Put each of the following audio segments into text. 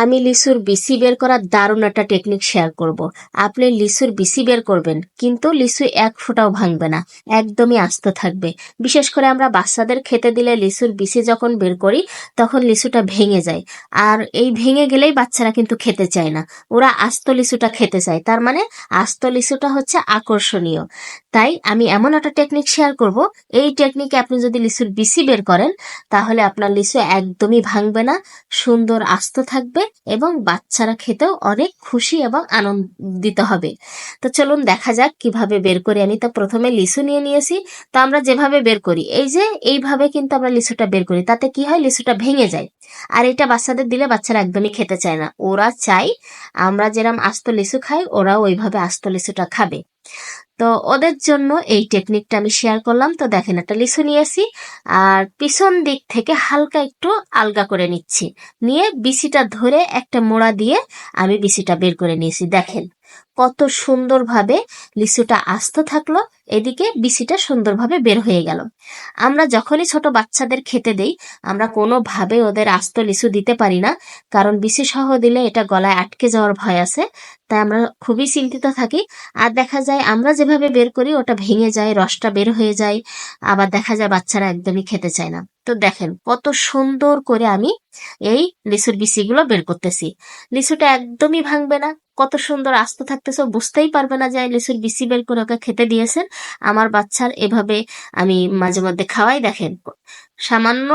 আমি লিচুর বিচি বের করার দারুণ একটা টেকনিক শেয়ার করব। আপনি লিচুর বিচি বের করবেন, কিন্তু লিচু এক ফোঁটাও ভাঙবে না, একদমই আস্ত থাকবে। বিশেষ করে আমরা বাচ্চাদের খেতে দিলে লিচুর বিচি যখন বের করি তখন লিচুটা ভেঙে যায়। আর এই ভেঙে গেলেই বাচ্চারা কিন্তু খেতে চায় না, ওরা আস্ত লিচুটা খেতে চায়। তার মানে আস্ত লিচুটা হচ্ছে আকর্ষণীয়। তাই আমি এমন একটা টেকনিক শেয়ার করব, এই টেকনিকে আপনি যদি লিচুর বিচি বের করেন তাহলে আপনার লিচু একদমই ভাঙবে না, সুন্দর আস্ত থাকবে এবং বাচ্চারা খেতেও অনেক খুশি এবং আনন্দিত হবে। তো চলুন দেখা যাক কিভাবে বের করি। আমি তো প্রথমে লিচু নিয়ে নিয়েছি। তো আমরা যেভাবে বের করি, এই যে এইভাবে কিন্তু আমরা লিচুটা বের করি, তাতে কি হয়, লিচুটা ভেঙে যায়। আর এটা বাচ্চাদের দিলে বাচ্চারা একদমই খেতে চায় না, ওরা চাই আমরা যেরকম আস্ত লিচু খাই ওরাও ওইভাবে আস্ত লিচুটা খাবে। তো ওদের জন্য এই টেকনিকটা আমি শেয়ার করলাম। তো দেখেন, একটা লিচু নিয়েছি আর পিছন দিক থেকে হালকা একটু আলগা করে নিচ্ছি, নিয়ে বিচিটা ধরে একটা মোড়া দিয়ে আমি বিচিটা বের করে নিয়েছি। দেখেন কত সুন্দরভাবে লিচুটা আস্ত থাকলো, এদিকে বিচিটা সুন্দরভাবে বের হয়ে গেল। আমরা যখনই ছোট বাচ্চাদের খেতে দেই, আমরা কোনোভাবে ওদের আস্ত লিচু দিতে পারি না, কারণ বিচি সহ দিলে এটা গলায় আটকে যাওয়ার ভয় আছে। তাই আমরা খুবই চিন্তিত থাকি। আর দেখা যায় আমরা যেভাবে বের করি ওটা ভেঙে যায়, রসটা বের হয়ে যায়, আবার দেখা যায় বাচ্চারা একদমই খেতে চায় না। তো দেখেন কত সুন্দর করে আমি এই লিচুর বিচিগুলো বের করতেছি। লিচুটা একদমই ভাঙবে না, কত সুন্দর আস্ত থাকতেছে, বুঝতেই পারবে না যে লিচুর বিচি বের করে ওকে খেতে দিয়েছেন। আমার বাচ্চার এভাবে আমি মাঝে মধ্যে খাওয়াই। দেখেন সামান্য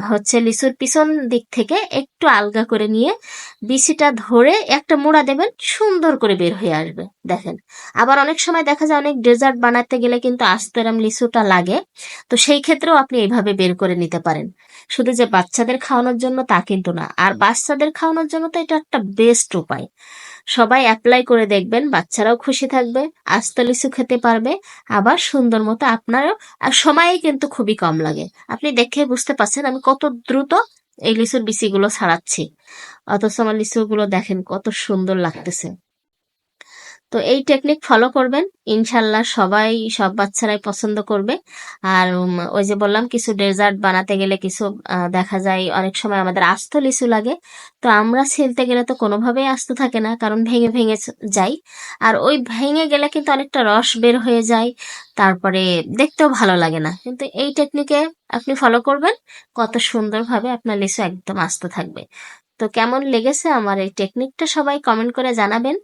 হচ্ছে লিচুর পিছন দিক থেকে একটু আলগা করে নিয়ে বিচিটা ধরে একটা মোড়া দেবেন, সুন্দর করে বের হয়ে আসবে। দেখেন, আবার অনেক সময় দেখা যায় অনেক ডেজার্ট বানাতে গেলে কিন্তু আস্ত এরম লিচুটা লাগে। তো সেই ক্ষেত্রেও আপনি এইভাবে বের করে নিতে পারেন। শুধু যে বাচ্চাদের খাওয়ানোর জন্য তা কিন্তু না, আর বাচ্চাদের খাওয়ানোর জন্য তো এটা একটা বেস্ট উপায়। সবাই অ্যাপ্লাই করে দেখবেন, বাচ্চারাও খুশি থাকবে, আস্ত লিচু খেতে পারবে, আবার সুন্দর মতো আপনারও। আর সময় কিন্তু খুবই কম লাগে, আপনি দেখে বুঝতে পারছেন আমি কত দ্রুত এই লিচুর বিচিগুলো ছাড়াচ্ছি, অথচ আমার লিচুগুলো দেখেন কত সুন্দর লাগতেছে। তো এই টেকনিক ফলো করবেন, ইনশাল্লাহ সবাই, সব বাচ্চারাই পছন্দ করবে। আর ওই যে বললাম, কিছু ডেজার্ট বানাতে গেলে কিছু দেখা যায় অনেক সময় আমাদের আস্ত লিচু লাগে, তো আমরা ছিলতে গেলে তো কোনোভাবেই আস্ত থাকে না, কারণ ভেঙে ভেঙে যায়। আর ওই ভেঙে গেলে কিন্তু অনেকটা রস বের হয়ে যায়, তারপরে দেখতেও ভালো লাগে না। কিন্তু এই টেকনিকে আপনি ফলো করবেন, কত সুন্দরভাবে আপনার লিচু একদম আস্ত থাকবে। তো কেমন লেগেছে আমার এই টেকনিকটা সবাই কমেন্ট করে জানাবেন।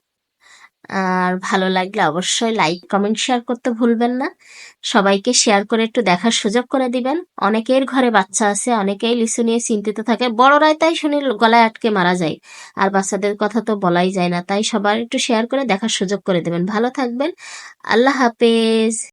আর ভালো লাগলে অবশ্যই লাইক কমেন্ট শেয়ার করতে ভুলবেন না। সবাইকে শেয়ার করে একটু দেখার সুযোগ করে দিবেন। অনেকের ঘরে বাচ্চা আছে, অনেকেই লিচু নিয়ে চিন্তিত থাকে, বড়রাই তাই শুনি গলায় আটকে মারা যায়, আর বাচ্চাদের কথা তো বলাই যায় না। তাই সবার একটু শেয়ার করে দেখার সুযোগ করে দেবেন। ভালো থাকবেন, আল্লাহ হাফেজ।